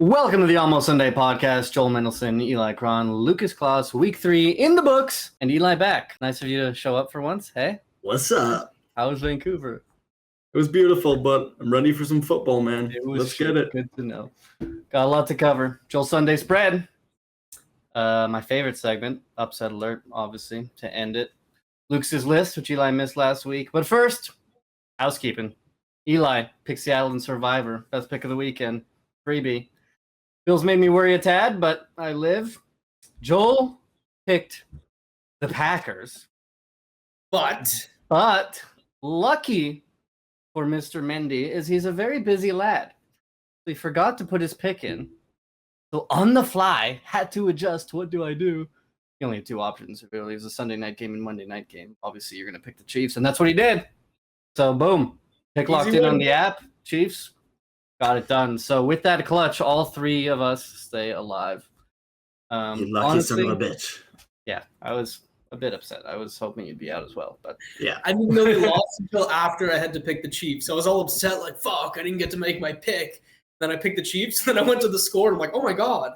Welcome to the Almost Sunday podcast. Joel Mendelson, Eli Cron, Lucas Klaus, week 3 in the books, and Eli back. Nice of you to show up for once. Hey, What's up? how was Vancouver? It was beautiful, but I'm ready for some football, man. Let's get it. Good to know. Got a lot to cover. Joel Sunday spread. My favorite segment, upset alert, obviously, to end it. Lucas's list, which Eli missed last week. But first, housekeeping. Eli picks Seattle in Survivor. Best pick of the weekend. Freebie. Bills made me worry a tad, but I live. Joel picked the Packers. But lucky for Mr. Mendy is he's a very busy lad. He forgot to put his pick in. So on the fly, had to adjust. What do I do? He only had two options. Really, it was a Sunday night game and Monday night game. Obviously, you're going to pick the Chiefs, and that's what he did. So boom, pick locked in on the app. Chiefs. Got it done. So with that clutch, all three of us stay alive. You lucky son of a bitch. Yeah, I was a bit upset. I was hoping you'd be out as well, but yeah, I didn't know we lost until after I had to pick the Chiefs. I was all upset, like fuck, I didn't get to make my pick. Then I picked the Chiefs. Then I went to the score. And I'm like, oh my god.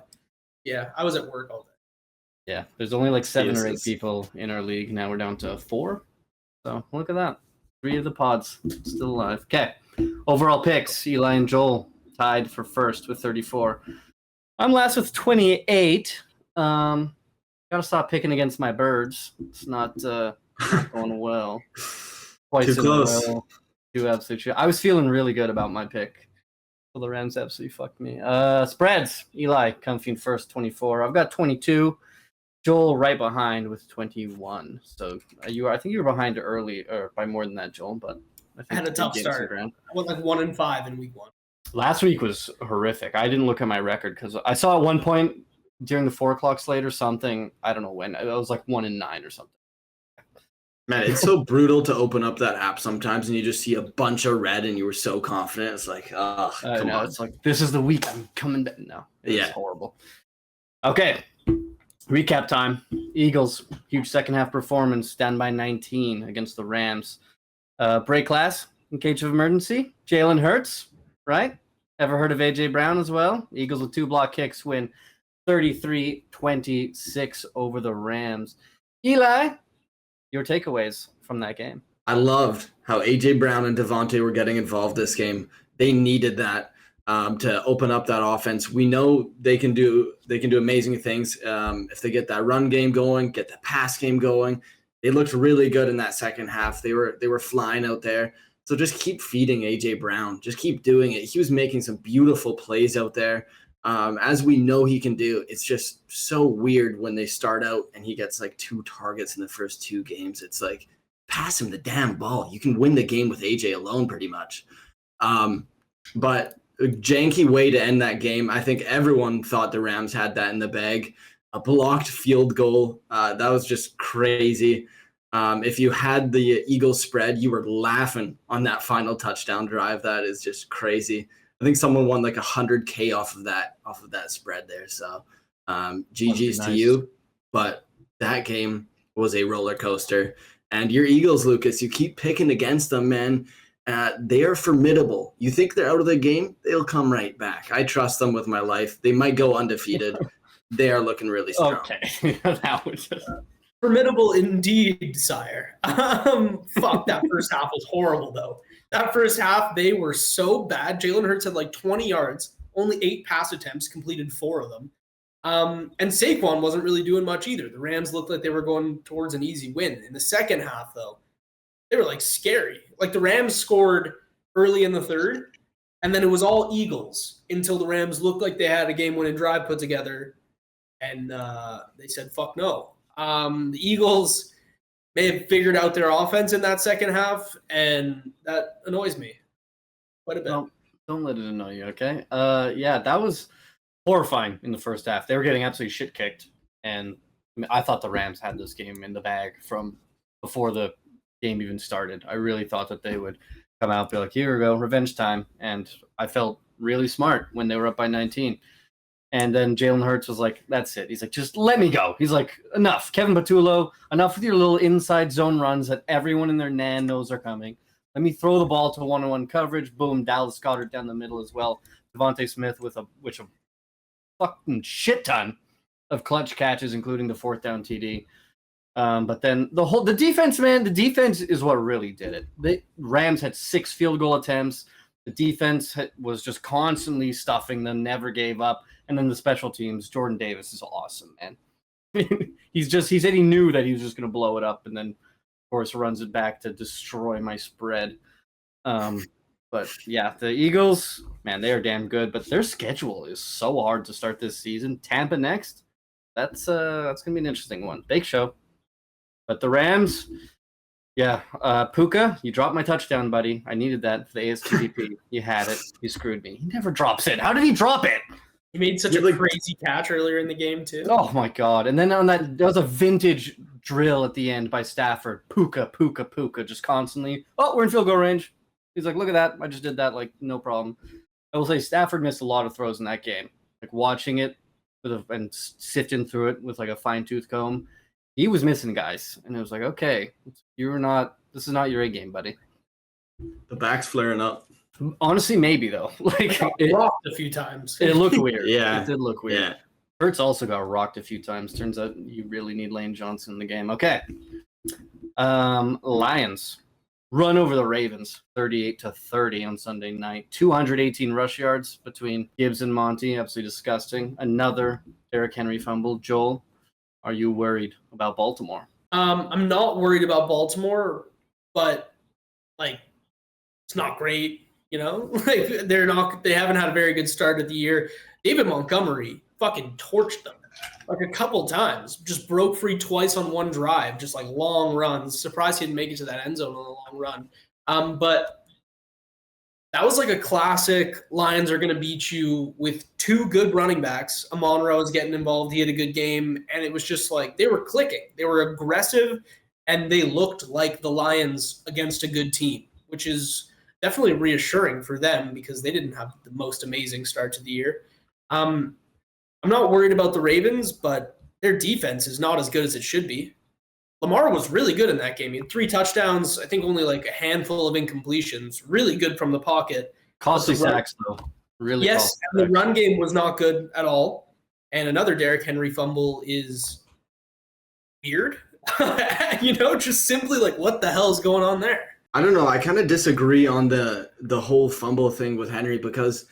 Yeah, I was at work all day. Yeah, there's only like 7 or 8 people in our league. Now we're down to 4. So look at that. 3 of the pods still alive. Okay. Overall picks, Eli and Joel tied for first with 34. I'm last with 28. Gotta stop picking against my birds. It's not going well. Too close. Too absolutely. I was feeling really good about my pick. Well, the Rams absolutely fucked me. Spreads. Eli comfy in first, 24. I've got 22. Joel right behind with 21. So I think you were behind early, or by more than that, Joel. But I had a tough start. I went like 1-5 in week 1. Last week was horrific. I didn't look at my record because I saw at one point during the 4 o'clock slate or something. I don't know when. It was like 1-9 or something. Man, it's so brutal to open up that app sometimes and you just see a bunch of red and you were so confident. It's like, come on. It's like, this is the week I'm coming back. No, it's horrible. Okay. Recap time. Eagles, huge second half performance, down by 19 against the Rams. Break glass in case of emergency. Jalen Hurts, right? Ever heard of A.J. Brown as well? Eagles with 2 block kicks win 33-26 over the Rams. Eli, your takeaways from that game? I loved how A.J. Brown and Devontae were getting involved this game. They needed that. To open up that offense. We know they can do amazing things if they get that run game going, get the pass game going. They looked really good in that second half. They were flying out there. So just keep feeding AJ Brown. Just keep doing it. He was making some beautiful plays out there. As we know he can do. It's just so weird when they start out and he gets like 2 targets in the first 2 games. It's like, pass him the damn ball. You can win the game with AJ alone pretty much. But a janky way to end that game. I think everyone thought the Rams had that in the bag. A blocked field goal. That was just crazy. If you had the Eagles spread, you were laughing on that final touchdown drive. That is just crazy. I think someone won like $100K off of that spread there. So GG's to you. But that game was a roller coaster. And your Eagles, Lucas, you keep picking against them, man. They are formidable. You think they're out of the game? They'll come right back. I trust them with my life. They might go undefeated. They are looking really strong. Okay. That was just... formidable indeed, sire. Fuck, that first half was horrible, though. That first half, they were so bad. Jalen Hurts had like 20 yards, only 8 pass attempts, completed 4 of them. And Saquon wasn't really doing much either. The Rams looked like they were going towards an easy win. In the second half, though, they were like scary. Like the Rams scored early in the third, and then it was all Eagles until the Rams looked like they had a game-winning drive put together, and they said, fuck no. The Eagles may have figured out their offense in that second half, and that annoys me quite a bit. No, don't let it annoy you, okay? Yeah, that was horrifying in the first half. They were getting absolutely shit kicked, and I thought the Rams had this game in the bag from before the game even started. I really thought that they would come out and be like, here we go, revenge time. And I felt really smart when they were up by 19. And then Jalen Hurts was like, that's it. He's like, just let me go. He's like, enough. Kevin Patullo, enough with your little inside zone runs that everyone in their nan knows are coming. Let me throw the ball to one-on-one coverage. Boom, Dallas Goedert down the middle as well. Devontae Smith with a fucking shit ton of clutch catches, including the 4th down TD. But then the defense, man, the defense is what really did it. The Rams had 6 field goal attempts. The defense was just constantly stuffing them, never gave up. And then the special teams, Jordan Davis is awesome, man. He said he knew that he was just going to blow it up, and then, of course, runs it back to destroy my spread. But yeah, the Eagles, man, they are damn good, but their schedule is so hard to start this season. Tampa next, that's gonna be an interesting one. Big show. But the Rams, yeah, Puka, you dropped my touchdown, buddy. I needed that for the ASTDP. You had it. You screwed me. He never drops it. How did he drop it? He made such a crazy catch earlier in the game, too. Oh, my God. And then on that was a vintage drill at the end by Stafford. Puka, just constantly. Oh, we're in field goal range. He's like, look at that. I just did that. Like, no problem. I will say Stafford missed a lot of throws in that game. Like, watching it and sifting through it with, like, a fine-tooth comb. He was missing guys, and it was like, okay, this is not your A game, buddy. The back's flaring up. Honestly, maybe, though. Like, it rocked a few times. It looked weird. Yeah. It did look weird. Yeah. Hurts also got rocked a few times. Turns out you really need Lane Johnson in the game. Okay. Lions run over the Ravens 38-30 on Sunday night. 218 rush yards between Gibbs and Monty. Absolutely disgusting. Another Derrick Henry fumble. Joel, are you worried about Baltimore? I'm not worried about Baltimore, but like it's not great, you know? Like they haven't had a very good start of the year. David Montgomery fucking torched them like a couple times. Just broke free twice on one drive, just like long runs. Surprised he didn't make it to that end zone on a long run. But that was like a classic Lions are going to beat you with 2 good running backs. Amon-Ra was getting involved. He had a good game. And it was just like they were clicking. They were aggressive, and they looked like the Lions against a good team, which is definitely reassuring for them because they didn't have the most amazing start to the year. I'm not worried about the Ravens, but their defense is not as good as it should be. Lamar was really good in that game. He had 3 touchdowns, I think only like a handful of incompletions. Really good from the pocket. Costly sacks, though. Really yes, and the run game was not good at all. And another Derrick Henry fumble is weird. You know, just simply like, what the hell is going on there? I don't know. I kind of disagree on the whole fumble thing with Henry because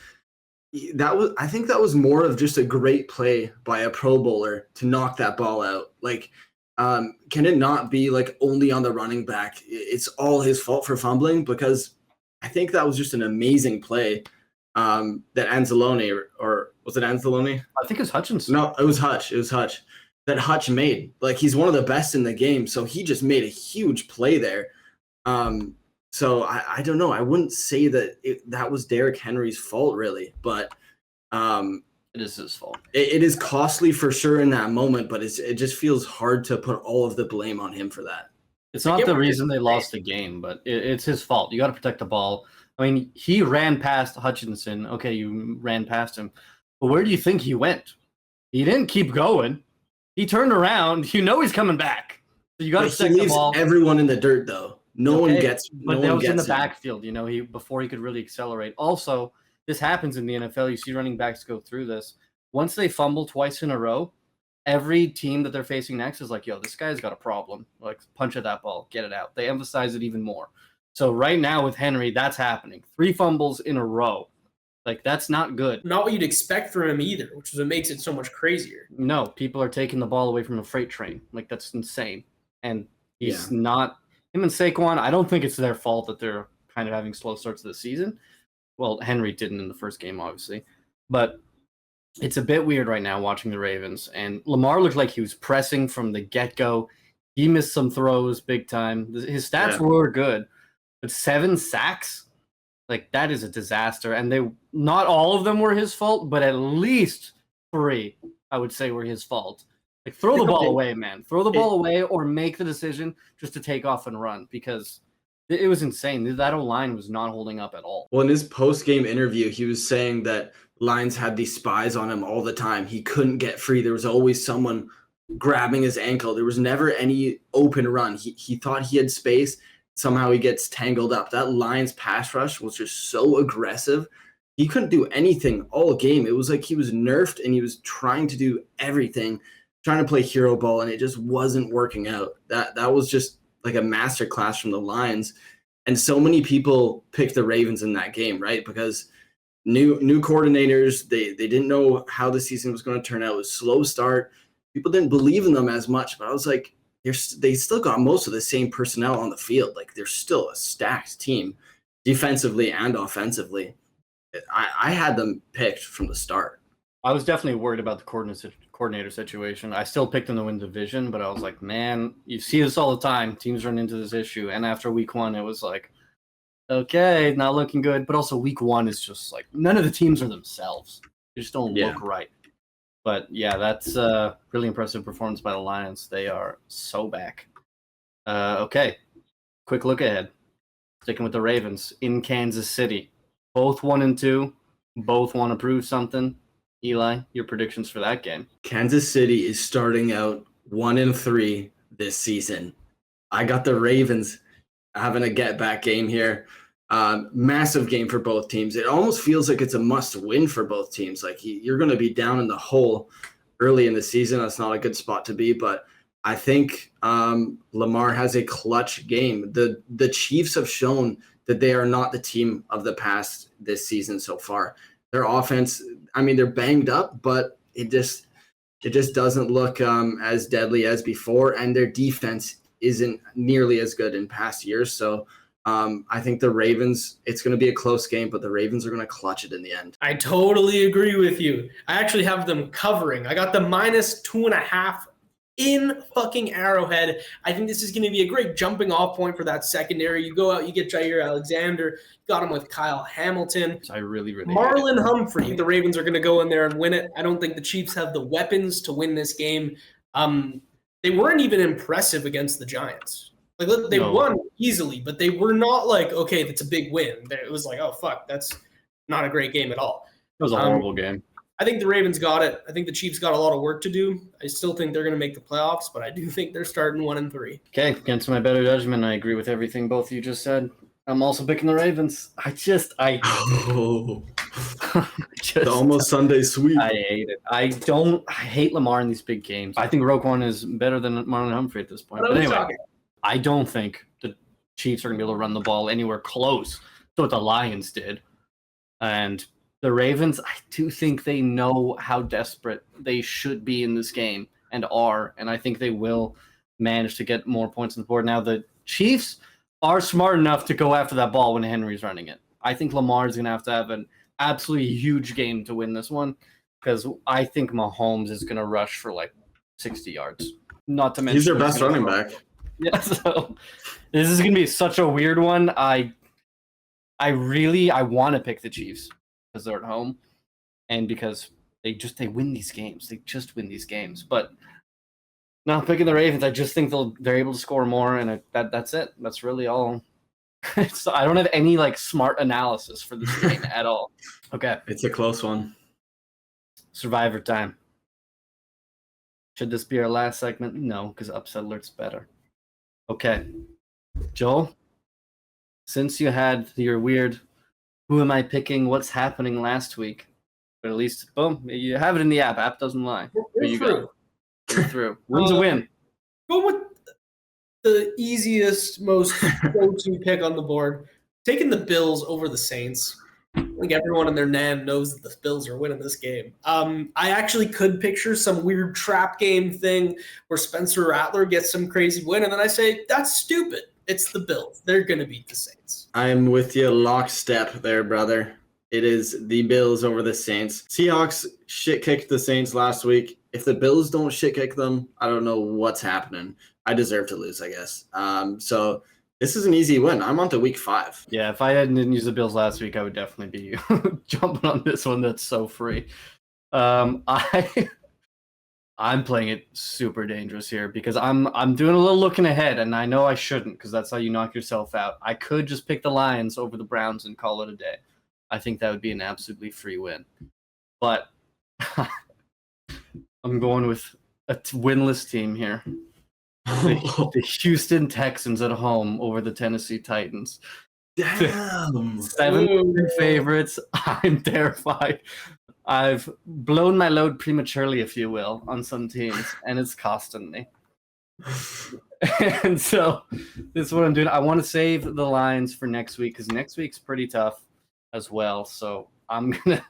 I think that was more of just a great play by a Pro Bowler to knock that ball out. Like, can it not be like only on the running back? It's all his fault for fumbling because I think that was just an amazing play that Anzalone or was it Anzalone? I think it's Hutchinson. No, it was Hutch. It was Hutch that Hutch made. Like he's one of the best in the game, so he just made a huge play there. So I don't know. I wouldn't say that that was Derrick Henry's fault really, but it is his fault. It is costly for sure in that moment, but it just feels hard to put all of the blame on him for that. It's not the reason they lost the game, but it's his fault. You got to protect the ball. I mean, he ran past Hutchinson. Okay, you ran past him. But where do you think he went? He didn't keep going. He turned around. You know he's coming back. So you got to protect the ball. Everyone in the dirt, though. No one gets. But that was in the backfield. You know, before he could really accelerate. Also, this happens in the NFL. You see running backs go through this. Once they fumble twice in a row, every team that they're facing next is like, yo, this guy's got a problem. Like, punch at that ball, get it out. They emphasize it even more. So right now with Henry, that's happening. 3 fumbles in a row. Like, that's not good. Not what you'd expect from him either, which is what makes it so much crazier. No, people are taking the ball away from a freight train. Like, that's insane. And he's not – him and Saquon, I don't think it's their fault that they're kind of having slow starts to the season. Well, Henry didn't in the first game, obviously. But it's a bit weird right now watching the Ravens. And Lamar looked like he was pressing from the get-go. He missed some throws big time. His stats were good. But 7 sacks? Like, that is a disaster. And not all of them were his fault, but at least 3, I would say, were his fault. Like, throw the ball away, man. Throw the ball away or make the decision just to take off and run because it was insane. That O-line was not holding up at all. Well, in his post-game interview, he was saying that Lions had these spies on him all the time. He couldn't get free. There was always someone grabbing his ankle. There was never any open run. He thought he had space. Somehow he gets tangled up. That Lions pass rush was just so aggressive. he couldn't do anything all game. It was like he was nerfed and he was trying to do everything, trying to play hero ball, and it just wasn't working out. That was just like a masterclass from the Lions. And so many people picked the Ravens in that game, right? Because new coordinators, they didn't know how the season was going to turn out. It was a slow start. People didn't believe in them as much, but I was like, they still got most of the same personnel on the field. Like, they're still a stacked team, defensively and offensively. I had them picked from the start. I was definitely worried about the coordinator situation. I still picked them to win division, but I was like, man, you see this all the time. Teams run into this issue. And after week 1, it was like, okay, not looking good. But also week 1 is just like, none of the teams are themselves. They just don't look right. But yeah, that's a really impressive performance by the Lions. They are so back. Okay, quick look ahead. Sticking with the Ravens in Kansas City. Both 1-2. Both want to prove something. Eli, your predictions for that game? Kansas City is starting out 1-3 this season. I got the Ravens having a get-back game here. Massive game for both teams. It almost feels like it's a must-win for both teams. Like, you're going to be down in the hole early in the season. That's not a good spot to be, but I think Lamar has a clutch game. The Chiefs have shown that they are not the team of the past this season so far. Their offense, I mean, they're banged up, but it just doesn't look as deadly as before, and their defense isn't nearly as good in past years. So I think the Ravens, it's going to be a close game, but the Ravens are going to clutch it in the end. I totally agree with you. I actually have them covering. I got the -2.5 in fucking Arrowhead. I think this is going to be a great jumping off point for that secondary. You go out, you get Jair Alexander, got him with Kyle Hamilton. I really Marlon Humphrey. The Ravens are going to go in there and win it. I don't think the Chiefs have the weapons to win this game. They weren't even impressive against the Giants. Like, they won easily, but they were not like, okay, that's a big win. It was like, oh, fuck, that's not a great game at all. It was a horrible game. I think the Ravens got it. I think the Chiefs got a lot of work to do. I still think they're going to make the playoffs, but I do think they're starting 1-3. Okay, against my better judgment, I agree with everything both of you just said. I'm also picking the Ravens. The almost Sunday sweep. I hate it. I hate Lamar in these big games. I think Roquan is better than Marlon Humphrey at this point. But anyway, I don't think the Chiefs are going to be able to run the ball anywhere close to what the Lions did. And the Ravens, I do think they know how desperate they should be in this game and are. And I think they will manage to get more points on the board. Now, the Chiefs are smart enough to go after that ball when Henry's running it. I think Lamar is going to have an absolutely huge game to win this one, because I think Mahomes is going to rush for like 60 yards. Not to mention he's their best running back. Yeah, so this is going to be such a weird one. I want to pick the Chiefs because they're at home and because they win these games. They just win these games. But no, picking the Ravens, I just think they're able to score more, and that's it. That's really all. So I don't have any like smart analysis for this game at all. Okay. It's a close one. Survivor time. Should this be our last segment? No, because Upset Alert's better. Okay. Joel, since you had your weird who am I picking, what's happening last week, but at least, boom, you have it in the app. App doesn't lie. We're through. You're through. Win's a win. Go with the easiest, most go-to pick on the board. Taking the Bills over the Saints. I think everyone in their nan knows that the Bills are winning this game. I actually could picture some weird trap game thing where Spencer Rattler gets some crazy win, and then I say, that's stupid. It's the Bills. They're going to beat the Saints. I'm with you lockstep there, brother. It is the Bills over the Saints. Seahawks shit-kicked the Saints last week. If the Bills don't shit-kick them, I don't know what's happening. I deserve to lose, I guess. So this is an easy win. I'm on to week 5. Yeah, if I didn't use the Bills last week, I would definitely be jumping on this one. That's so free. I'm playing it super dangerous here because I'm doing a little looking ahead, and I know I shouldn't because that's how you knock yourself out. I could just pick the Lions over the Browns and call it a day. I think that would be an absolutely free win. But I'm going with a winless team here. The Houston Texans at home over the Tennessee Titans. Damn. 7 Ooh. favorites. I'm terrified. I've blown my load prematurely, if you will, on some teams, and it's costing me. And so this is what I'm doing. I want to save the lines for next week because next week's pretty tough as well. So I'm gonna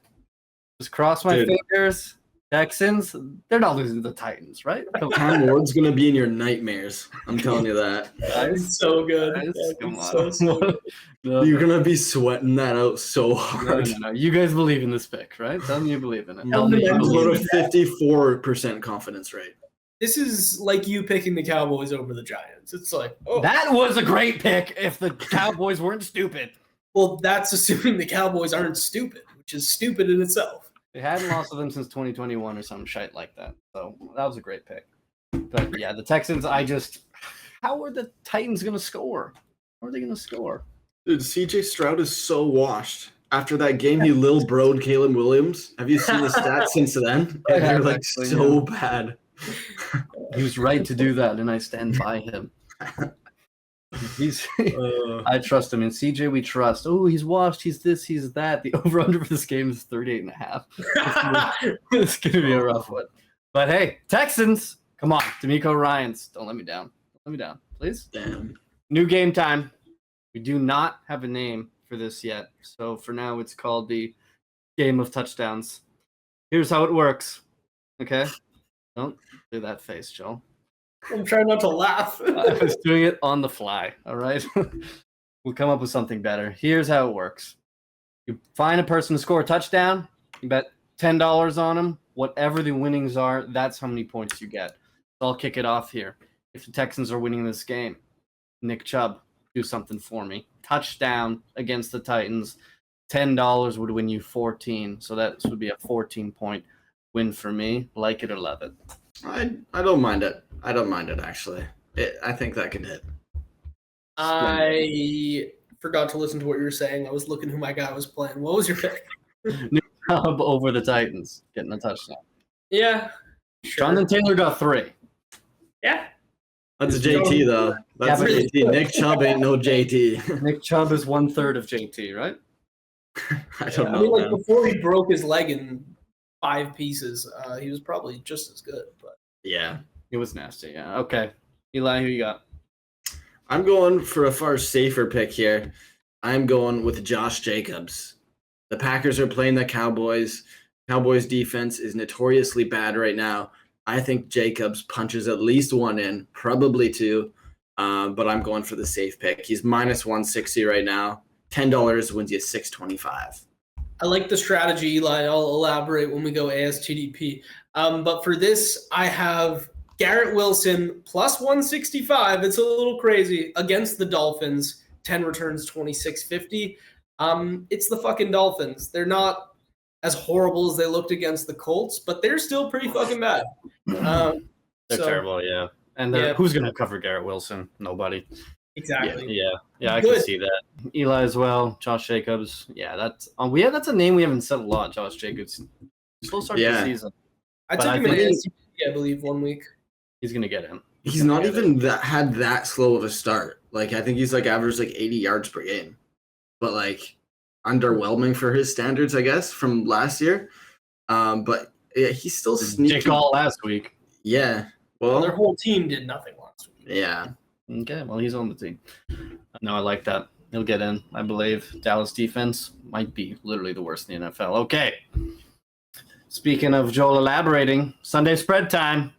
just cross my Dude. fingers. Texans, they're not losing to the Titans, right? Come on, Cam Ward's gonna be in your nightmares. I'm telling you that. That's so good. guys. That Come is on. so good. No, You're gonna be sweating that out so no, hard. no. You guys believe in this pick, right? Tell me you believe in it. Tell I'm me you about believe About in a it. 54% confidence rate. This is like you picking the Cowboys over the Giants. It's like, oh, That was a great pick if the Cowboys weren't stupid. well, that's assuming the Cowboys aren't stupid, which is stupid in itself. They hadn't lost to them since 2021 or some shite like that. So that was a great pick. But yeah, the Texans, how are the Titans going to score? How are they going to score? Dude, CJ Stroud is so washed. After that game, he lil broed Caleb Williams. Have you seen the stats since then? I They're have, like actually, so bad. He was right to do that, and I stand by him. I trust him. And CJ, we trust. Oh, he's washed. He's this, he's that. The over-under for this game is 38.5. It's going to be a rough one. But hey, Texans, come on. D'Amico Ryans, don't let me down. Don't let me down, please. Damn. New game time. We do not have a name for this yet. So for now, it's called the Game of Touchdowns. Here's how it works. Okay? Don't do that face, Joel. I'm trying not to laugh. I was doing it on the fly, all right? We'll come up with something better. Here's how it works. You find a person to score a touchdown, you bet $10 on them. Whatever the winnings are, that's how many points you get. So I'll kick it off here. If the Texans are winning this game, Nick Chubb, do something for me. Touchdown against the Titans, $10 would win you 14. So that would be a 14-point win for me. Like it or love it. I don't mind it. I don't mind it, actually. I think that can hit. I forgot to listen to what you were saying. I was looking who my guy was playing. What was your pick? Chubb over the Titans, getting a touchdown. Yeah. Sure. Jonathan Taylor got 3. Yeah. That's a JT, though. That's Yeah, a but- JT. Nick Chubb ain't no JT. Nick Chubb is 1/3 of JT, right? I don't I know. mean, like man. before he broke his leg in 5 pieces, he was probably just as good. But Yeah. It was nasty, yeah. Okay. Eli, who you got? I'm going for a far safer pick here. I'm going with Josh Jacobs. The Packers are playing the Cowboys. Cowboys defense is notoriously bad right now. I think Jacobs punches at least one in, probably 2. But I'm going for the safe pick. He's minus 160 right now. $10 wins you $625. I like the strategy, Eli. I'll elaborate when we go ASTDP. But for this, I have Garrett Wilson plus 165. It's a little crazy against the Dolphins. 10 returns, 26.50. It's the fucking Dolphins. They're not as horrible as they looked against the Colts, but they're still pretty fucking bad. They're So- terrible, yeah. And Yeah. who's going to cover Garrett Wilson? Nobody. Exactly. Yeah, I Good. can see that. Eli as well, Josh Jacobs. Yeah, that's that's a name we haven't said a lot, Josh Jacobs. Slow start to Yeah. the season. I But took I him in think- ASTDP, I believe, 1 week. He's going to get in. He's not even had that slow of a start. Like, I think he's like averaged like 80 yards per game. But like underwhelming for his standards, I guess, from last year. But yeah, he's still sneaky. Jake All last week. Yeah. Well, their Well, whole team did nothing last week. yeah. Okay, well, he's on the team. No, I like that. He'll get in, I believe. Dallas defense might be literally the worst in the NFL. Okay. Speaking of Joel elaborating, Sunday spread time.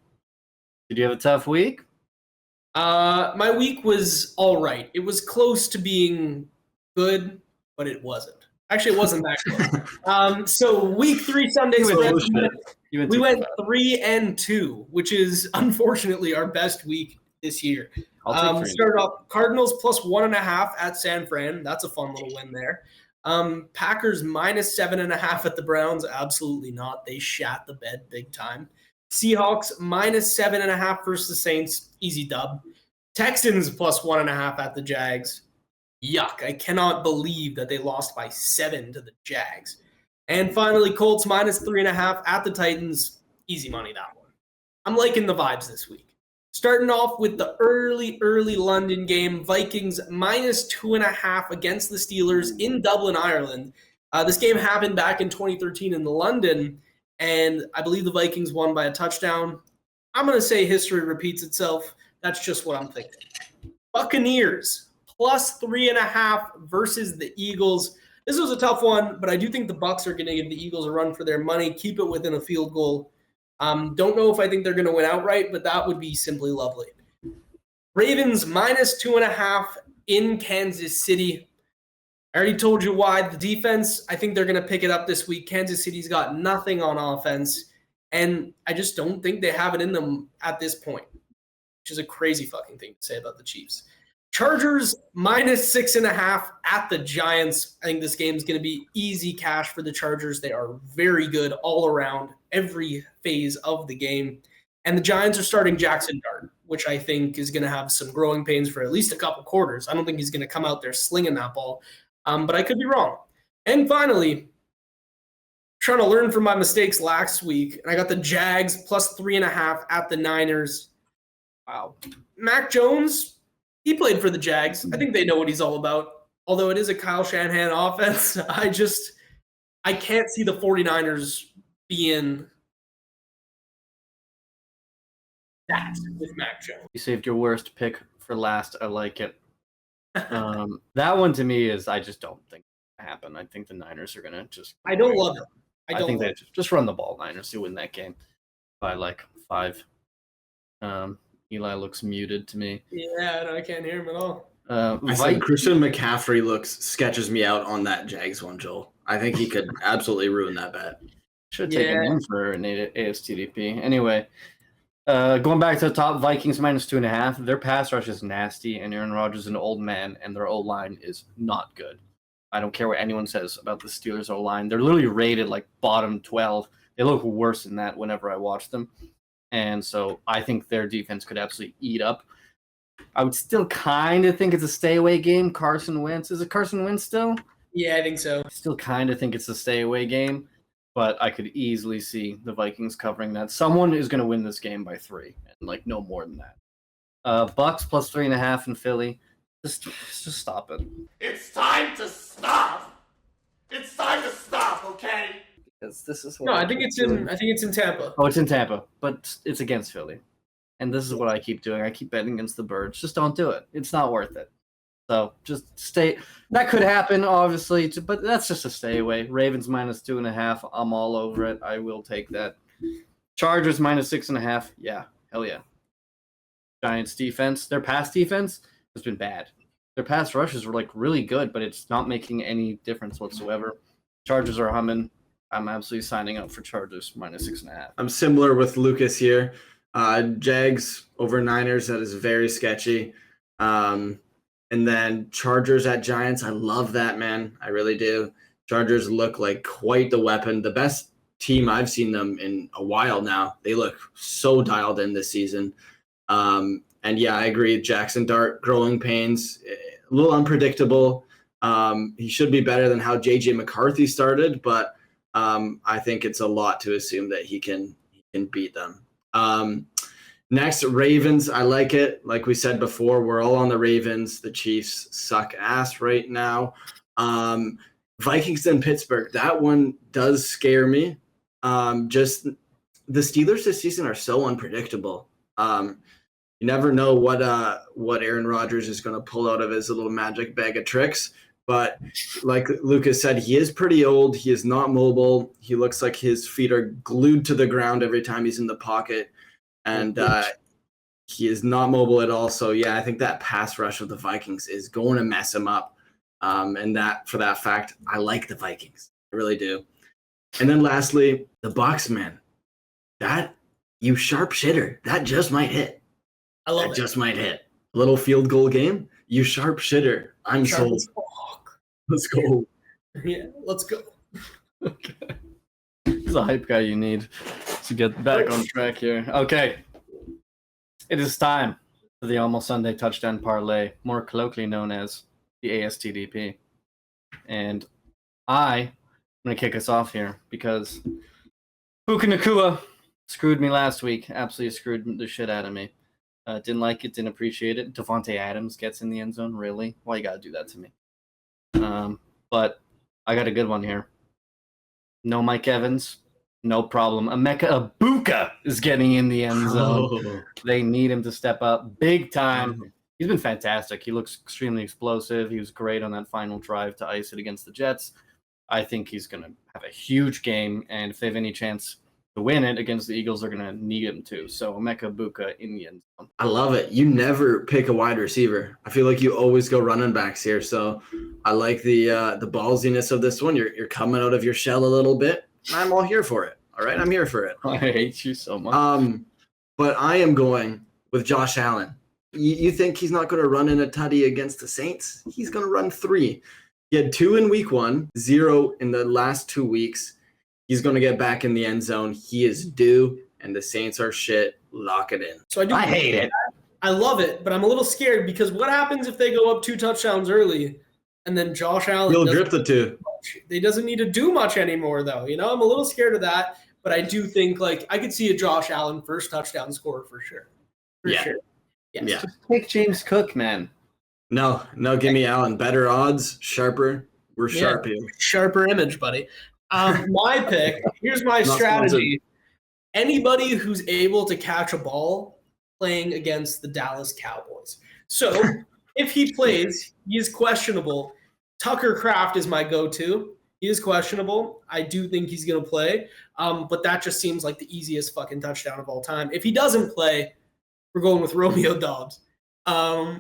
Did you have a tough week? My week was all right. It was close to being good, but it wasn't. Actually, it wasn't that close. So week 3 Sunday You went spread. You went We too went far. 3-2, which is unfortunately our best week this year. I'll take 3. Started off Cardinals plus 1.5 at San Fran. That's a fun little win there. Packers minus 7.5 at the Browns. Absolutely not. They shat the bed big time. Seahawks minus 7.5 versus the Saints. Easy dub. Texans plus 1.5 at the Jags. Yuck. I cannot believe that they lost by 7 to the Jags. And finally, Colts minus 3.5 at the Titans. Easy money, that one. I'm liking the vibes this week. Starting off with the early London game, Vikings -2.5 against the Steelers in Dublin, Ireland. This game happened back in 2013 in London, and I believe the Vikings won by a touchdown. I'm going to say history repeats itself. That's just what I'm thinking. Buccaneers +3.5 versus the Eagles. This was a tough one, but I do think the Bucs are going to give the Eagles a run for their money, keep it within a field goal. Don't know if I think they're going to win outright, but that would be simply lovely. Ravens -2.5 in Kansas City. I already told you why. The defense, I think they're going to pick it up this week. Kansas City's got nothing on offense, and I just don't think they have it in them at this point, which is a crazy fucking thing to say about the Chiefs. Chargers -6.5 at the Giants. I think this game is going to be easy cash for the Chargers. They are very good all around, every phase of the game. And the Giants are starting Jackson Dart, which I think is going to have some growing pains for at least a couple quarters. I don't think he's going to come out there slinging that ball, but I could be wrong. And finally, trying to learn from my mistakes last week, and I got the Jags +3.5 at the Niners. Wow. Mac Jones, he played for the Jags. I think they know what he's all about. Although it is a Kyle Shanahan offense, I can't see the 49ers being that with Mac Jones. You saved your worst pick for last. I like it. That one to me is I just don't think it's gonna happen. I think the Niners are gonna just. I don't love it. I think they just run the ball. Niners to win that game by like 5. Eli looks muted to me. Yeah, no, I can't hear him at all. I said Christian McCaffrey sketches me out on that Jags one, Joel. I think he could absolutely ruin that bet. Should have taken him for an ASTDP. Anyway, going back to the top, Vikings -2.5. Their pass rush is nasty, and Aaron Rodgers is an old man, and their O-line is not good. I don't care what anyone says about the Steelers O-line. They're literally rated like bottom 12. They look worse than that whenever I watch them. And so I think their defense could absolutely eat up. I would still kind of think it's a stay-away game. Carson Wentz. Is it Carson Wentz still? Yeah, I think so. I still kind of think it's a stay-away game, but I could easily see the Vikings covering that. Someone is going to win this game by 3, and like no more than that. Bucks +3.5 in Philly. Just stop it. It's time to stop. It's time to stop, okay? Because this is what No, I think it's in Tampa. Oh, it's in Tampa, but it's against Philly. And this is what I keep doing. I keep betting against the Birds. Just don't do it. It's not worth it. So just stay. That could happen, obviously, but that's just a stay away. Ravens -2.5. I'm all over it. I will take that. Chargers -6.5. Yeah, hell yeah. Giants defense. Their pass defense has been bad. Their pass rushes were like really good, but it's not making any difference whatsoever. Chargers are humming. I'm absolutely signing up for Chargers -6.5. I'm similar with Lucas here. Jags over Niners, that is very sketchy. And then Chargers at Giants, I love that, man. I really do. Chargers look like quite the weapon. The best team I've seen them in a while now. They look so dialed in this season. And yeah, I agree. Jackson Dart, growing pains, a little unpredictable. He should be better than how J.J. McCarthy started, but I think it's a lot to assume that he can beat them. Next, Ravens. I like it. Like we said before, we're all on the Ravens. The Chiefs suck ass right now. Vikings and Pittsburgh. That one does scare me. Just the Steelers this season are so unpredictable. You never know what Aaron Rodgers is going to pull out of his little magic bag of tricks. But like Lucas said, he is pretty old. He is not mobile. He looks like his feet are glued to the ground every time he's in the pocket. And he is not mobile at all. So, yeah, I think that pass rush of the Vikings is going to mess him up. And that, for that fact, I like the Vikings. I really do. And then lastly, the Bucs, man. That, you sharp shitter, that just might hit. I love it. Just might hit. Little field goal game. You sharp shitter. I'm sold. Let's go. Yeah, let's go. Okay. He's a hype guy you need to get back on track here. Okay. It is time for the Almost Sunday Touchdown Parlay, more colloquially known as the ASTDP. And I'm going to kick us off here because Puka Nacua screwed me last week. Absolutely screwed the shit out of me. Didn't like it, didn't appreciate it. Devontae Adams gets in the end zone. Really? Why you gotta do that to me? But I got a good one here. No Mike Evans, no problem. Emeka Ibuka is getting in the end zone. Oh. They need him to step up big time. He's been fantastic. He looks extremely explosive. He was great on that final drive to ice it against the Jets. I think he's going to have a huge game, and if they have any chance to win it against the Eagles, they're going to need him too. So Emeka Ibuka in the end zone. I love it. You never pick a wide receiver. I feel like you always go running backs here. So I like the ballsiness of this one. You're coming out of your shell a little bit. I'm all here for it. All right, I'm here for it. I hate you so much. But I am going with Josh Allen. You think he's not going to run in a tutty against the Saints? He's going to run 3. He had 2 in week 1, 0 in the last 2 weeks. He's going to get back in the end zone. He is due, and the Saints are shit. Lock it in. So I hate it. I love it, but I'm a little scared because what happens if they go up 2 touchdowns early and then Josh Allen He'll drip the 2. He doesn't need to do much anymore, though. You know, I'm a little scared of that, but I do think I could see a Josh Allen first touchdown score for sure. For sure. Yes. Yeah. Just take James Cook, man. No, give me Allen. Better odds, sharper. We're sharp here. Sharper image, buddy. My pick, here's my Not strategy. Anybody who's able to catch a ball playing against the Dallas Cowboys. So if he plays, he is questionable. Tucker Kraft is my go-to. He is questionable. I do think he's going to play. But that just seems like the easiest fucking touchdown of all time. If he doesn't play, we're going with Romeo Doubs.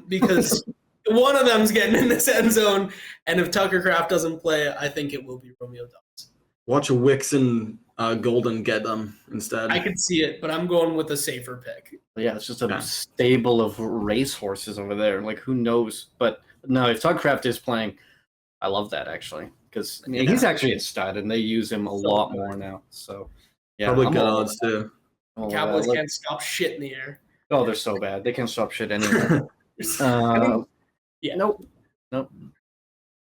Because one of them's getting in this end zone. And if Tucker Kraft doesn't play, I think it will be Romeo Doubs. Watch Wicks and Golden get them instead. I could see it, but I'm going with a safer pick. Yeah, it's just a stable of racehorses over there. Like, who knows? But no, if Tucker Kraft is playing, I love that, actually. Because he's actually a stud, and they use him a lot more now. So, yeah. Probably good odds, too. Cowboys can't stop shit in the air. Oh, they're so bad. They can't stop shit anyway. Yeah. Nope.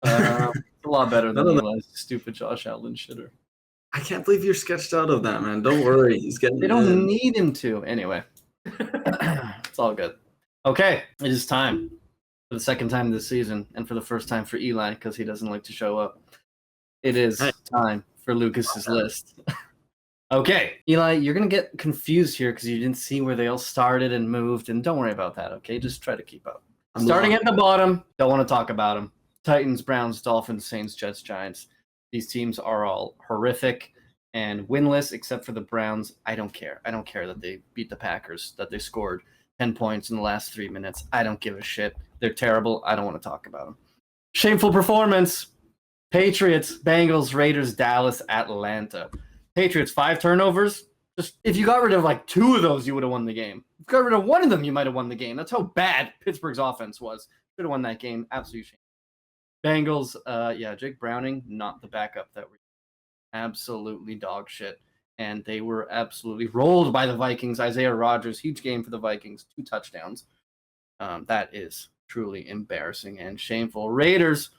It's a lot better than Eli's stupid Josh Allen shitter. I can't believe you're sketched out of that, man. Don't worry. He's getting They don't need him to. Anyway. It's all good. Okay. It is time for the second time this season and for the first time for Eli because he doesn't like to show up. It is time for Lucas's list. Okay. Eli, you're going to get confused here because you didn't see where they all started and moved. And don't worry about that, okay? Just try to keep up. Starting at the bottom, don't want to talk about them. Titans, Browns, Dolphins, Saints, Jets, Giants. These teams are all horrific and winless except for the Browns. I don't care. I don't care that they beat the Packers, that they scored 10 points in the last 3 minutes. I don't give a shit. They're terrible. I don't want to talk about them. Shameful performance. Patriots, Bengals, Raiders, Dallas, Atlanta. Patriots, 5 turnovers. Just if you got rid of like 2 of those, you would have won the game. If you got rid of 1 of them, you might have won the game. That's how bad Pittsburgh's offense was. Should have won that game. Absolute shame. Bengals, Jake Browning, not the backup that were absolutely dog shit. And they were absolutely rolled by the Vikings. Isaiah Rodgers, huge game for the Vikings, 2 touchdowns. That is truly embarrassing and shameful. Raiders,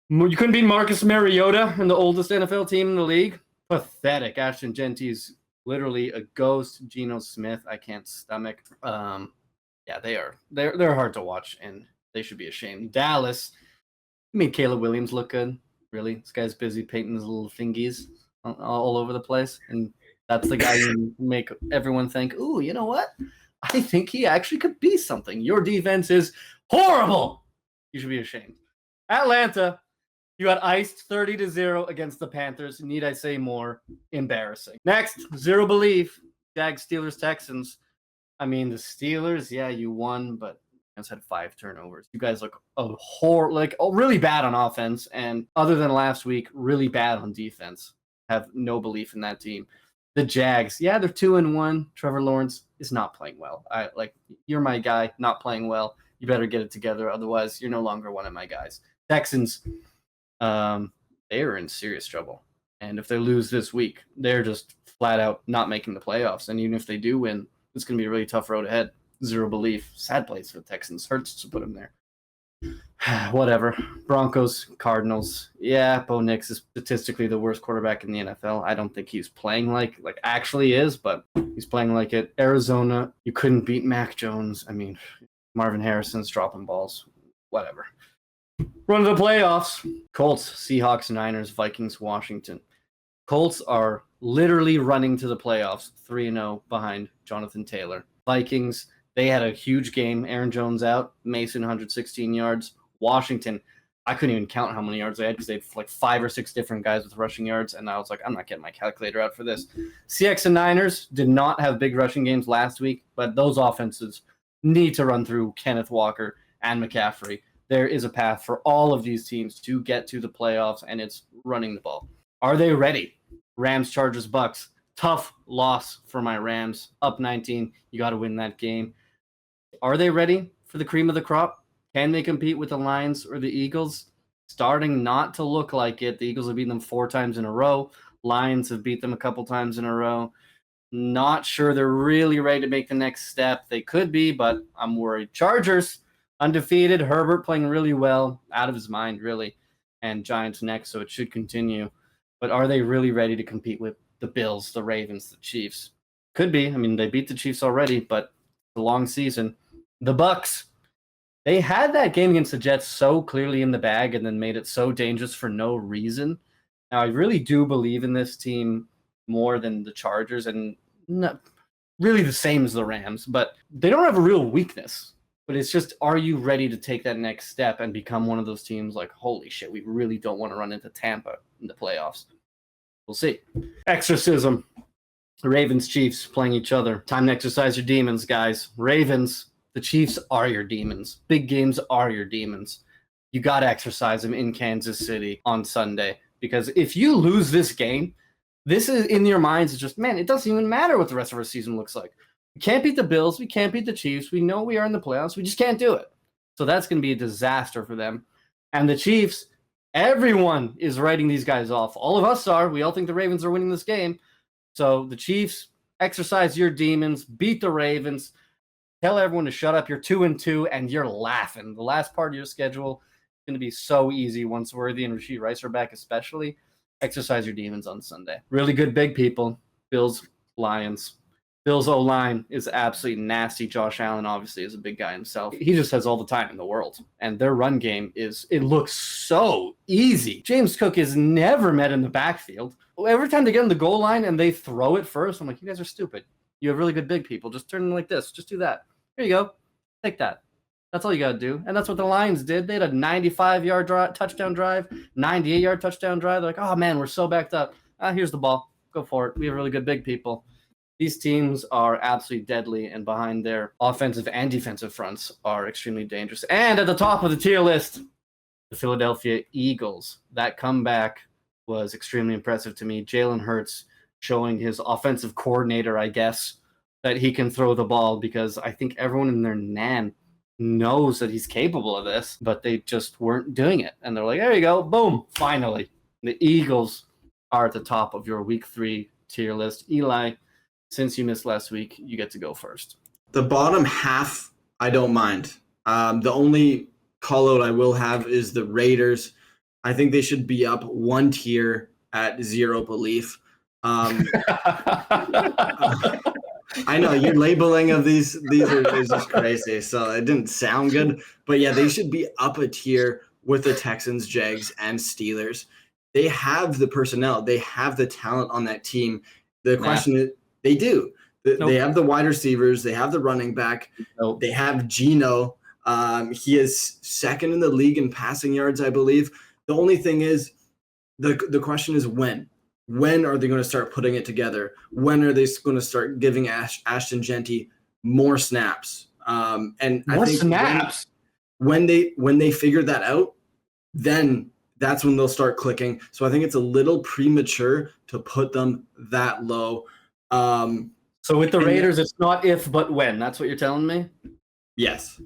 you couldn't beat Marcus Mariota and the oldest NFL team in the league. Pathetic. Ashton Genty's literally a ghost. Geno Smith, I can't stomach. They're hard to watch, and they should be ashamed. Dallas, made Caleb Williams look good. Really, this guy's busy painting his little fingies all over the place, and that's the guy who make everyone think, "Ooh, you know what? I think he actually could be something." Your defense is horrible. You should be ashamed. Atlanta, you got iced 30-0 against the Panthers. Need I say more? Embarrassing. Next, zero belief. Jags, Steelers, Texans. I mean, the Steelers, yeah, you won, but you had 5 turnovers. You guys look really bad on offense, and other than last week, really bad on defense. Have no belief in that team. The Jags, yeah, they're 2-1. Trevor Lawrence is not playing well. You're my guy, not playing well. You better get it together, otherwise you're no longer one of my guys. Texans, they are in serious trouble. And if they lose this week, they're just flat out not making the playoffs. And even if they do win, it's going to be a really tough road ahead. Zero belief. Sad place for the Texans. Hurts to put them there. Whatever. Broncos, Cardinals. Yeah, Bo Nix is statistically the worst quarterback in the NFL. I don't think he's playing like actually is, but he's playing like it. Arizona, you couldn't beat Mac Jones. I mean, Marvin Harrison's dropping balls. Whatever. Run to the playoffs. Colts, Seahawks, Niners, Vikings, Washington. Colts are literally running to the playoffs, 3-0 behind Jonathan Taylor. Vikings, they had a huge game. Aaron Jones out. Mason, 116 yards. Washington, I couldn't even count how many yards they had because they had like 5 or 6 different guys with rushing yards, and I was like, I'm not getting my calculator out for this. CX and Niners did not have big rushing games last week, but those offenses need to run through Kenneth Walker and McCaffrey. There is a path for all of these teams to get to the playoffs, and it's running the ball. Are they ready? Rams, Chargers, Bucks. Tough loss for my Rams. Up 19. You got to win that game. Are they ready for the cream of the crop? Can they compete with the Lions or the Eagles? Starting not to look like it. The Eagles have beaten them 4 times in a row. Lions have beat them a couple times in a row. Not sure they're really ready to make the next step. They could be, but I'm worried. Chargers, undefeated. Herbert playing really well. Out of his mind, really. And Giants next, so it should continue. But are they really ready to compete with the Bills, the Ravens, the Chiefs? Could be. I mean, they beat the Chiefs already, but it's a long season. The Bucks. They had that game against the Jets so clearly in the bag and then made it so dangerous for no reason. Now, I really do believe in this team more than the Chargers, and not really the same as the Rams, but they don't have a real weakness. But it's just, are you ready to take that next step and become one of those teams like, holy shit, we really don't want to run into Tampa in the playoffs? We'll see. Exorcism. Ravens, Chiefs playing each other. Time to exercise your demons, guys. Ravens. The Chiefs are your demons. Big games are your demons. You got to exercise them in Kansas City on Sunday, because if you lose this game, this is in your minds. It's just, man, it doesn't even matter what the rest of our season looks like. We can't beat the Bills. We can't beat the Chiefs. We know we are in the playoffs. We just can't do it. So that's going to be a disaster for them. And the Chiefs, everyone is writing these guys off. All of us are. We all think the Ravens are winning this game. So the Chiefs, exercise your demons, beat the Ravens. Tell everyone to shut up. You're 2-2, and you're laughing. The last part of your schedule is going to be so easy once Worthy and Rashid Rice are back, especially. Exercise your demons on Sunday. Really good big people. Bills, Lions. Bills O-line is absolutely nasty. Josh Allen obviously is a big guy himself. He just has all the time in the world. And their run game it looks so easy. James Cook is never met in the backfield. Every time they get on the goal line and they throw it first, I'm like, you guys are stupid. You have really good big people. Just turn them like this. Just do that. Here you go. Take that. That's all you got to do. And that's what the Lions did. They had a 95-yard touchdown drive, 98-yard touchdown drive. They're like, oh, man, we're so backed up. Here's the ball. Go for it. We have really good big people. These teams are absolutely deadly, and behind their offensive and defensive fronts are extremely dangerous. And at the top of the tier list, the Philadelphia Eagles. That comeback was extremely impressive to me. Jalen Hurts showing his offensive coordinator, I guess, that he can throw the ball, because I think everyone in their nan knows that he's capable of this, but they just weren't doing it. And they're like, there you go. Boom. Finally. The Eagles are at the top of your week 3 tier list. Eli, since you missed last week, you get to go first. The bottom half, I don't mind. The only call out I will have is the Raiders. I think they should be up 1 tier at zero belief. I know your labeling of these is just crazy, so it didn't sound good. But yeah, they should be up a tier with the Texans, Jags, and Steelers. They have the personnel. They have the talent on that team. The question is, they do. They have the wide receivers. They have the running back. They have Geno. He is second in the league in passing yards, I believe. The only thing is, the question is when. When are they going to start putting it together? When are they going to start giving Ashton Genty more snaps? And more I think snaps. When they figure that out, then that's when they'll start clicking. So I think it's a little premature to put them that low. So with the Raiders, it's not if, but when. That's what you're telling me? Yes.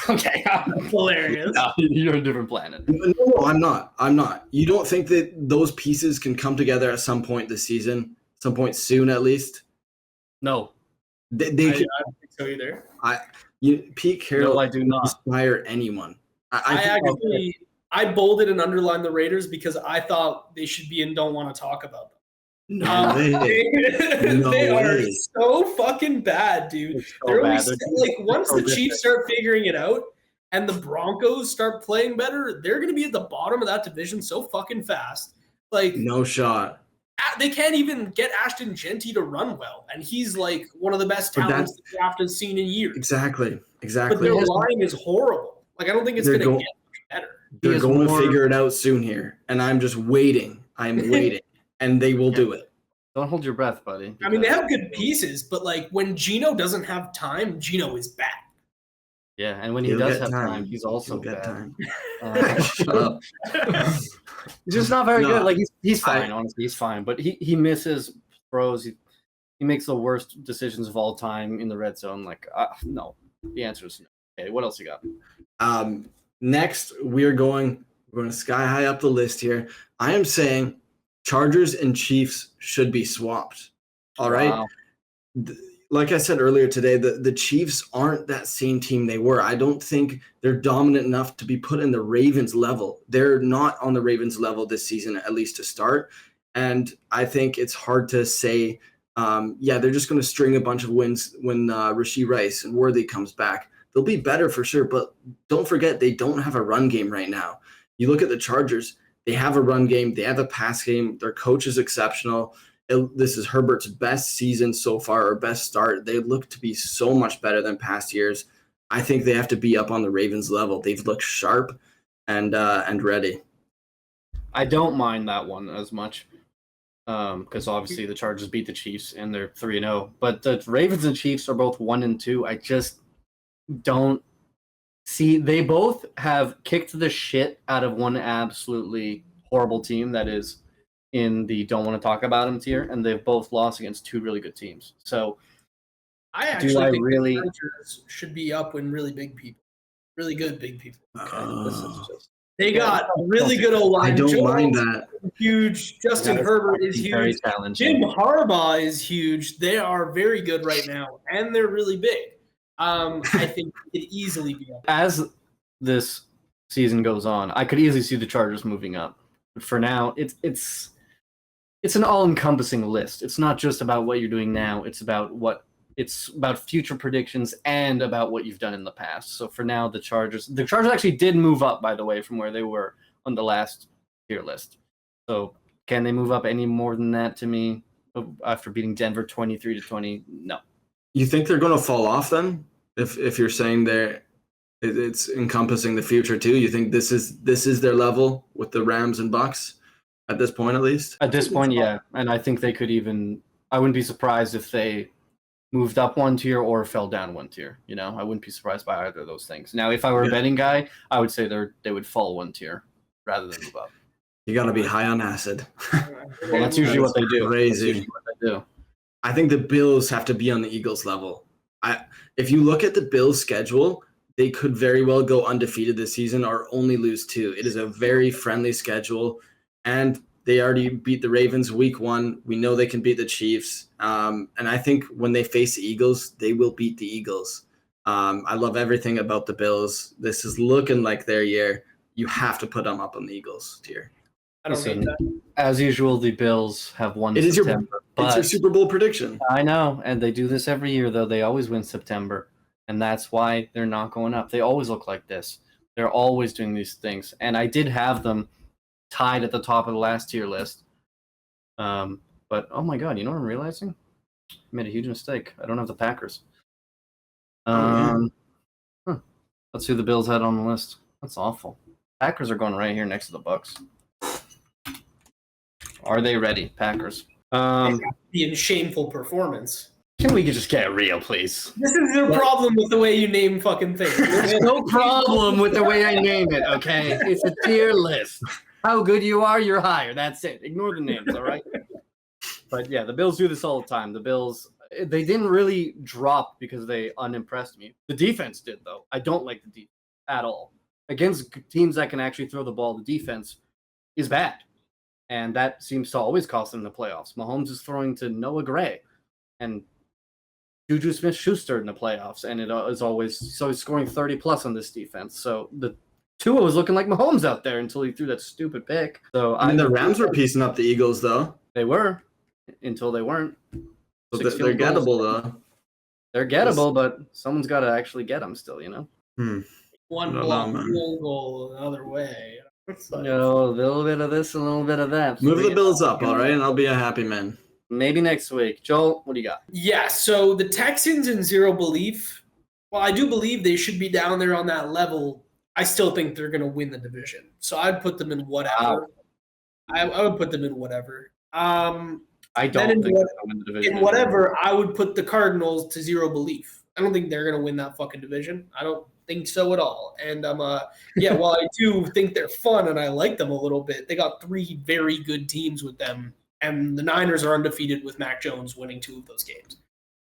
Okay. Hilarious. No, you're a different planet. No, I'm not. You don't think that those pieces can come together at some point this season? Some point soon, at least? No. I don't think so either. Pete Carroll No, I do not. inspire anyone. I bolded and underlined the Raiders because I thought they should be and don't want to talk about them. No way. They are way. so fucking bad, dude. It's so They're bad. only like once so the Chiefs start figuring it out and the Broncos start playing better, they're gonna be at the bottom of that division so fucking fast. Like No shot. they can't even get Ashton Genty to run well, and he's like one of the best But talents the draft has seen in years. Exactly. But their line is horrible. Like I don't think it's They're gonna go- get much better. They're is going more- to figure it out soon here, and I'm just waiting. I'm waiting, and they will do it. Don't hold your breath, buddy. I mean, they because- have good pieces, but like when Gino doesn't have time, Gino is bad. Yeah, and when he He'll does get have time. time, he's also He'll get bad. time. Shut Shut up. He's just not very No, good. Like he's fine, honestly, he's fine. But he misses throws. He makes the worst decisions of all time in the red zone. Like no, the answer is no. Okay, what else you got? Next, we're going to sky high up the list here. I am saying Chargers and Chiefs should be swapped. All right. Wow. Like I said earlier today, the Chiefs aren't that same team they were. I don't think they're dominant enough to be put in the Ravens level. They're not on the Ravens level this season, at least to start. And I think it's hard to say, they're just going to string a bunch of wins when Rashee Rice and Worthy comes back. They'll be better for sure, but don't forget they don't have a run game right now. You look at the Chargers, they have a run game, they have a pass game, their coach is exceptional. This is Herbert's best season so far, or best start. They look to be so much better than past years. I think they have to be up on the Ravens level. They've looked sharp and ready. I don't mind that one as much because obviously the Chargers beat the Chiefs and they're 3-0. But the Ravens and Chiefs are both 1-2. I just don't see. They both have kicked the shit out of one absolutely horrible team that is in the don't want to talk about them tier, and they've both lost against two really good teams. So I actually think really- the Chargers should be up when really big people, really good big people. this is just They got really good O-line. I don't Joe mind Burrow that. is huge. Justin Herbert is very huge. challenging. Jim Harbaugh is huge. They are very good right now, and they're really big. I think they could easily be up. As this season goes on, I could easily see the Chargers moving up. But for now, it's an all-encompassing list. It's not just about what you're doing now. It's about future predictions and about what you've done in the past. So for now, the Chargers actually did move up, by the way, from where they were on the last tier list. So can they move up any more than that to me after beating Denver 23-20? No. You think they're going to fall off then? If you're saying it's encompassing the future too, you think this is their level with the Rams and Bucks at this point, at least? At this point, yeah. And I think they could even – I wouldn't be surprised if they moved up one tier or fell down one tier. You know, I wouldn't be surprised by either of those things. Now, if I were a betting guy, I would say they would fall one tier rather than move up. You got to be high on acid. Well, that's usually what they do. Crazy. That's usually what they do. I think the Bills have to be on the Eagles level. If you look at the Bills' schedule, they could very well go undefeated this season or only lose 2. It is a very friendly schedule, and they already beat the Ravens week 1. We know they can beat the Chiefs, and I think when they face the Eagles, they will beat the Eagles. I love everything about the Bills. This is looking like their year. You have to put them up on the Eagles tier. I don't hate Listen, that. as usual, the Bills have won It is your- September. It's your but Super Bowl prediction. I know, and they do this every year, though. They always win September, and that's why they're not going up. They always look like this. They're always doing these things, and I did have them tied at the top of the last tier list. But, oh my God, you know what I'm realizing? I made a huge mistake. I don't have the Packers. Let's see who the Bills had on the list. That's awful. Packers are going right here next to the Bucks. Are they ready, Packers? Being shameful performance. Can we just get real, please? This is your problem with the way you name fucking things. No problem with the way I name it, okay? It's a tier list. How good you are, you're higher. That's it. Ignore the names, all right? But yeah, the Bills do this all the time. The Bills, they didn't really drop because they unimpressed me. The defense did, though. I don't like the defense at all. Against teams that can actually throw the ball, the defense is bad. And that seems to always cost them the playoffs. Mahomes is throwing to Noah Gray and Juju Smith-Schuster in the playoffs, and it is always so he's scoring 30 plus on this defense. So the Tua was looking like Mahomes out there until he threw that stupid pick. So I mean, the Rams were piecing up the Eagles, though. They were until they weren't. So 6 they're field goals. gettable, though. They're gettable, but someone's got to actually get them still, you know? One I don't block know, man. field goal another way. It's like- A little bit of this, a little bit of that. Move the So, Bills up, all right, and I'll be a happy man. maybe next week. Joel, what do you got? Yeah, so the Texans in zero belief. Well, I do believe they should be down there on that level. I still think they're going to win the division. So I'd put them in whatever. I would put them in whatever. I Then don't in think what- they'll win the division. In whatever, I would put the Cardinals to zero belief. I don't think they're going to win that fucking division. I don't think so at all. And while I do think they're fun and I like them a little bit, they got 3 very good teams with them, and the Niners are undefeated with Mac Jones winning 2 of those games,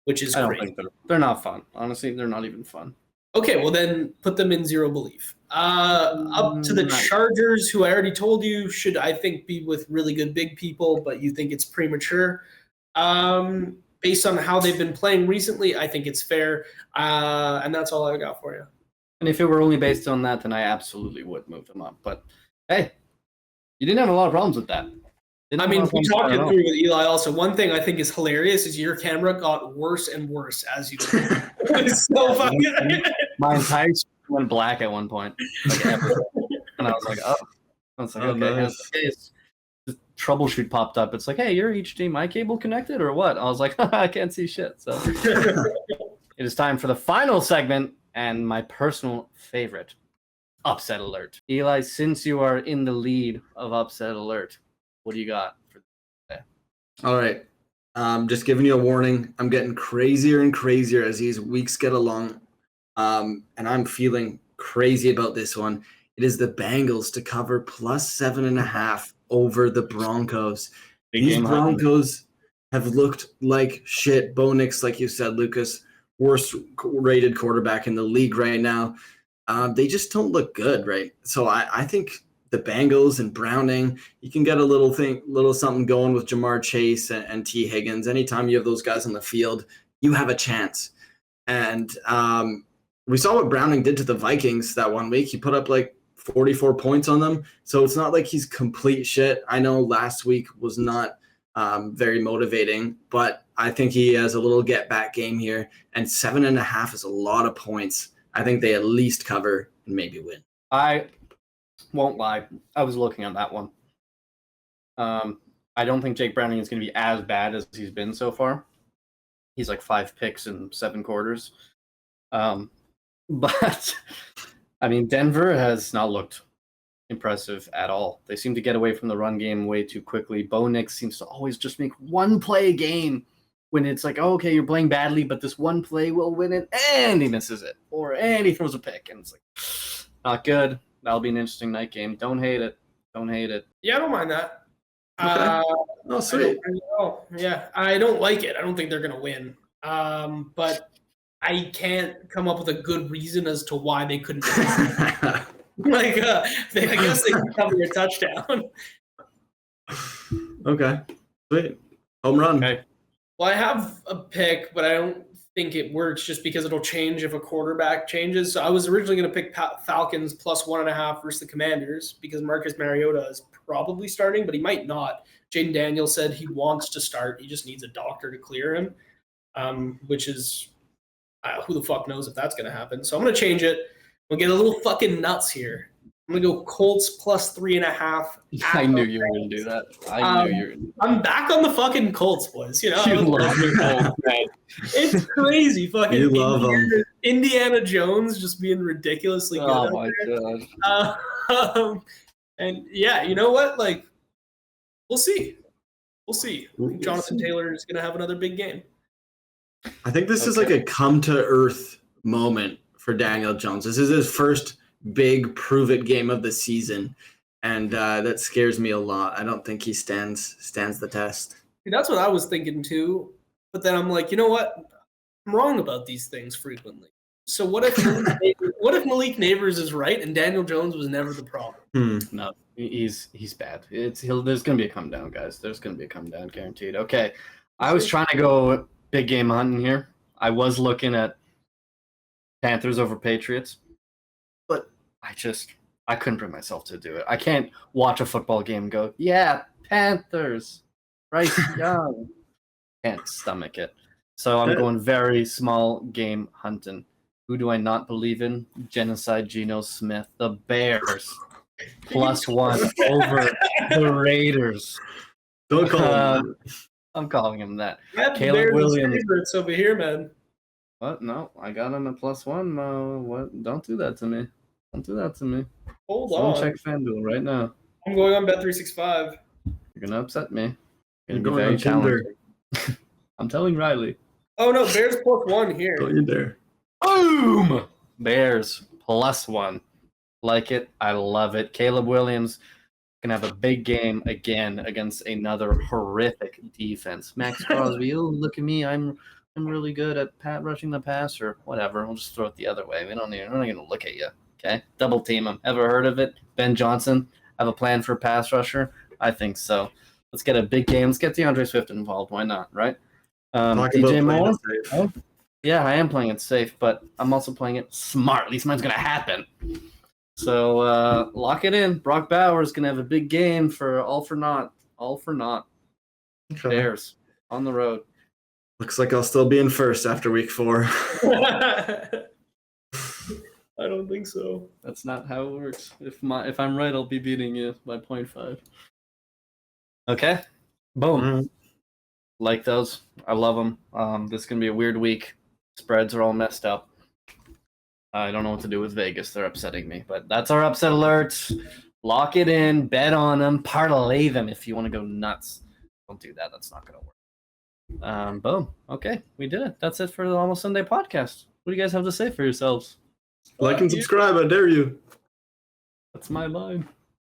which is I don't great. think they're not fun. Honestly, they're not even fun. Okay, well then put them in zero belief. Up to the Nice. Chargers, who I already told you should, I think, be with really good big people, but you think it's premature. Based on how they've been playing recently, I think it's fair. And that's all I got for you. And if it were only based on that, then I absolutely would move them up. But hey, you didn't have a lot of problems with that. Didn't I have a mean, lot of we problems talked at it all. through with Eli also. One thing I think is hilarious is your camera got worse and worse as you It's so fucking My entire screen went black at one point, like everything. And I was like, oh. I was like, Oh, okay, nice. here's the case. The troubleshoot popped up. It's like, hey, your HDMI cable connected or what? I was like, I can't see shit. So it is time for the final segment and my personal favorite, upset alert. Eli, since you are in the lead of upset alert, what do you got for All right. Just giving you a warning. I'm getting crazier and crazier as these weeks get along. And I'm feeling crazy about this one. It is the Bengals to cover plus 7.5 over the Broncos. big These game hunt? Broncos have looked like shit. Bo Nix, like you said, Lucas, worst rated quarterback in the league right now. They just don't look good, right? So I think the Bengals and Browning, you can get a little something going with Jamar Chase and T. Higgins. Anytime you have those guys on the field, you have a chance. And we saw what Browning did to the Vikings that one week. He put up like 44 points on them. So it's not like he's complete shit. I know last week was not very motivating, but I think he has a little get back game here. And 7.5 is a lot of points. I think they at least cover and maybe win. I won't lie. I was looking at that one. I don't think Jake Browning is going to be as bad as he's been so far. He's like 5 picks in 7 quarters. But, I mean, Denver has not looked impressive at all. They seem to get away from the run game way too quickly. Bo Nix seems to always just make one play a game when it's like, oh, okay, you're playing badly, but this one play will win it, and he misses it. And he throws a pick, and it's like, not good. That'll be an interesting night game. Don't hate it. Don't hate it. Yeah, I don't mind that. Okay. Oh, sweet. I don't like it. I don't think they're going to win. But I can't come up with a good reason as to why they couldn't. I guess they could cover a touchdown. Okay. Sweet. Home run. Okay. Well, I have a pick, but I don't think it works just because it'll change if a quarterback changes. So I was originally going to pick Falcons plus 1.5 versus the Commanders because Marcus Mariota is probably starting, but he might not. Jaden Daniels said he wants to start. He just needs a doctor to clear him, which is who the fuck knows if that's going to happen. So I'm going to change it. We'll get a little fucking nuts here. I'm going to go Colts plus 3.5. I knew you were going to do that. I knew you were going to I'm back on the fucking Colts, boys. You know, You love your Colts, man. it's crazy. Fucking You love 'em. Indiana Jones just being ridiculously good. Oh, out my there. God. And yeah, you know what? Like, we'll see. We'll see. I think Jonathan Taylor is going to have another big game. I think this is like a come to earth moment for Daniel Jones. This is his first big prove it game of the season. And that scares me a lot. I don't think he stands the test. See, that's what I was thinking too. But then I'm like, you know what? I'm wrong about these things frequently. So what if Malik Neighbors is right and Daniel Jones was never the problem? No, he's bad. There's going to be a come down, guys. There's going to be a come down, guaranteed. Okay, I was trying to go big game hunting here. I was looking at Panthers over Patriots, but I couldn't bring myself to do it. I can't watch a football game and go, yeah, Panthers, Bryce Young. Can't stomach it. So I'm going very small game hunting. Who do I not believe in? Genocide Geno Smith. The Bears. +1 over the Raiders. Don't call him I'm calling him that. Yeah, the Caleb Bears Williams. favorites over here, man. What? No, I got him at +1, Mo. What? Don't do that to me. Don't do that to me. Hold Someone on. check FanDuel right now. I'm going on Bet365. You're gonna upset me. You're You're gonna be going very on Tinder. challenging. I'm telling Riley. Oh no, Bears +1 here. Don't you dare. Boom! Bears +1. Like it. I love it. Caleb Williams can have a big game again against another horrific defense. Max Crosby, oh look at me, I'm really good at rushing the pass or whatever. We'll just throw it the other way. We're not gonna look at you. Okay, double team him. Ever heard of it? Ben Johnson have a plan for a pass rusher? I think so. Let's get a big game. Let's get DeAndre Swift involved. Why not? Right? Talk DJ about playing Moore. it safe. Yeah, I am playing it safe, but I'm also playing it smart. At least mine's gonna happen. So lock it in. Brock Bowers gonna have a big game for all for naught. All for naught. Okay. Bears on the road. Looks like I'll still be in first after week 4. I don't think so. That's not how it works. If I'm right, I'll be beating you by 0.5. Okay. Boom. Mhm. Like those. I love them. This is gonna be a weird week. Spreads are all messed up. I don't know what to do with Vegas. They're upsetting me. But that's our upset alerts. Lock it in. Bet on them. Parlay them if you want to go nuts. Don't do that. That's not going to work. Boom. Okay. We did it. That's it for the Almost Sunday podcast. What do you guys have to say for yourselves? Like and subscribe, I dare you. That's my line.